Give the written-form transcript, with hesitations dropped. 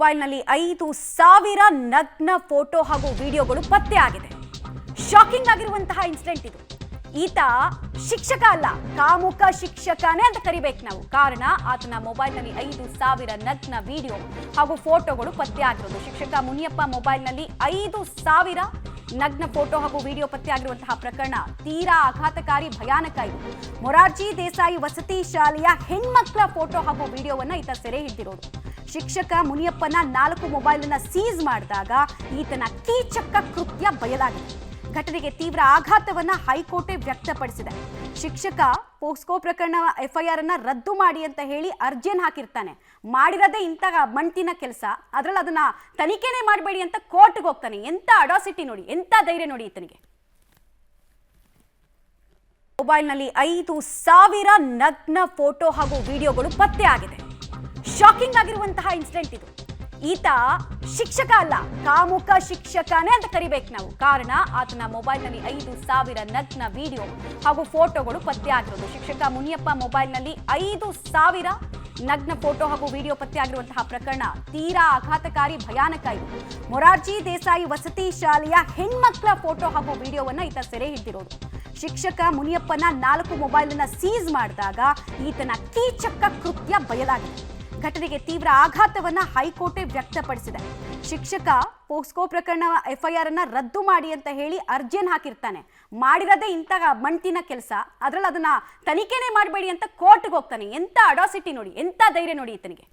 ಮೊಬೈಲ್ನಲ್ಲಿ 5,000 ನಗ್ನ ಫೋಟೋ ಹಾಗೂ ವಿಡಿಯೋಗಳು ಪತ್ತೆ ಆಗಿದೆ. ಶಾಕಿಂಗ್ ಆಗಿರುವಂತಹ ಇನ್ಸಿಡೆಂಟ್ ಇದು. ಈತ ಶಿಕ್ಷಕ ಅಲ್ಲ, ಕಾಮುಕ ಶಿಕ್ಷಕನೇ ಅಂತ ಕರಿಬೇಕು ನಾವು. ಕಾರಣ ಆತನ ಮೊಬೈಲ್ನಲ್ಲಿ 5,000 ನಗ್ನ ವಿಡಿಯೋ ಹಾಗೂ ಫೋಟೋಗಳು ಪತ್ತೆ ಆಗಿರೋದು. ಶಿಕ್ಷಕ ಮುನಿಯಪ್ಪ ಮೊಬೈಲ್ನಲ್ಲಿ 5,000 ನಗ್ನ ಫೋಟೋ ಹಾಗೂ ವಿಡಿಯೋ ಪತ್ತೆ ಆಗಿರುವಂತಹ ಪ್ರಕರಣ ತೀರಾ ಆಘಾತಕಾರಿ, ಭಯಾನಕ ಇದು. ಮೊರಾರ್ಜಿ ದೇಸಾಯಿ ವಸತಿ ಶಾಲೆಯ ಹೆಣ್ಮಕ್ಳ ಫೋಟೋ ಹಾಗೂ ವಿಡಿಯೋವನ್ನ ಈತ ಸೆರೆ ಹಿಡಿದಿರೋದು. ಶಿಕ್ಷಕ ಮುನಿಯಪ್ಪನ 4 ಮೊಬೈಲ್ ಅನ್ನ ಸೀಸ್ ಮಾಡಿದಾಗ ಈತನ ಕೀಚಕ ಕೃತ್ಯ ಬಯಲಾಗಿದೆ. ಘಟನೆಗೆ ತೀವ್ರ ಆಘಾತವನ್ನ ಹೈಕೋರ್ಟ್ ವ್ಯಕ್ತಪಡಿಸಿದೆ. ಶಿಕ್ಷಕ ಪೋಸ್ಕೋ ಪ್ರಕರಣ ಎಫ್ಐಆರ್ ಅನ್ನ ರದ್ದು ಮಾಡಿ ಅಂತ ಹೇಳಿ ಅರ್ಜಿಯನ್ನು ಹಾಕಿರ್ತಾನೆ. ಮಾಡಿರೋದೇ ಇಂತಹ ಮಂಟಿನ ಕೆಲಸ, ಅದ್ರಲ್ಲಿ ಅದನ್ನ ತನಿಖೆನೇ ಮಾಡಬೇಡಿ ಅಂತ ಕೋರ್ಟ್ಗೆ ಹೋಗ್ತಾನೆ. ಎಂತ ಅಡಾಸಿಟಿ ನೋಡಿ, ಎಂತ ಧೈರ್ಯ ನೋಡಿ ಈತನಿಗೆ. ಮೊಬೈಲ್ನಲ್ಲಿ 5,000 ನಗ್ನ ಫೋಟೋ ಹಾಗೂ ವಿಡಿಯೋಗಳು ಪತ್ತೆ ಆಗಿದೆ. ಶಾಕಿಂಗ್ ಆಗಿರುವಂತಹ ಇನ್ಸಿಡೆಂಟ್ ಇದು. ಈತ ಶಿಕ್ಷಕ ಅಲ್ಲ, ಕಾಮುಕ ಶಿಕ್ಷಕನೇ ಅಂತ ಕರಿಬೇಕು ನಾವು. ಕಾರಣ ಆತನ ಮೊಬೈಲ್ನಲ್ಲಿ 5,000 ನಗ್ನ ವಿಡಿಯೋ ಹಾಗೂ ಫೋಟೋಗಳು ಪತ್ತೆ ಆಗಿರೋದು. ಶಿಕ್ಷಕ ಮುನಿಯಪ್ಪ ಮೊಬೈಲ್ನಲ್ಲಿ 5,000 ನಗ್ನ ಫೋಟೋ ಹಾಗೂ ವಿಡಿಯೋ ಪತ್ತೆ ಆಗಿರುವಂತಹ ಪ್ರಕರಣ ತೀರಾ ಆಘಾತಕಾರಿ, ಭಯಾನಕ ಇದು. ಮೊರಾರ್ಜಿ ದೇಸಾಯಿ ವಸತಿ ಶಾಲೆಯ ಹೆಣ್ಮಕ್ಳ ಫೋಟೋ ಹಾಗೂ ವಿಡಿಯೋವನ್ನ ಈತ ಸೆರೆ ಹಿಡಿದಿರೋದು. ಶಿಕ್ಷಕ ಮುನಿಯಪ್ಪನ 4 ಮೊಬೈಲ್ ಅನ್ನ ಸೀಸ್ ಮಾಡಿದಾಗ ಈತನ ಕೀಚಕ ಕೃತ್ಯ ಬಯಲಾಗಿದೆ. ಘಟನೆಗೆ ತೀವ್ರ ಆಘಾತವನ್ನ ಹೈಕೋರ್ಟ್ ವ್ಯಕ್ತಪಡಿಸಿದೆ. ಶಿಕ್ಷಕ ಪೋಸ್ಕೋ ಪ್ರಕರಣ ಎಫ್ಐಆರ್ ಅನ್ನ ರದ್ದು ಮಾಡಿ ಅಂತ ಹೇಳಿ ಅರ್ಜಿಯನ್ನು ಹಾಕಿರ್ತಾನೆ. ಮಾಡಿರೋದೇ ಇಂತಹ ಮಂಟಿನ ಕೆಲಸ, ಅದ್ರಲ್ಲಿ ಅದನ್ನ ತನಿಖೆನೇ ಮಾಡಬೇಡಿ ಅಂತ ಕೋರ್ಟ್ಗೆ ಹೋಗ್ತಾನೆ. ಎಂತ ಅಡಾಸಿಟಿ ನೋಡಿ, ಎಂತ ಧೈರ್ಯ ನೋಡಿ ಈತನಿಗೆ.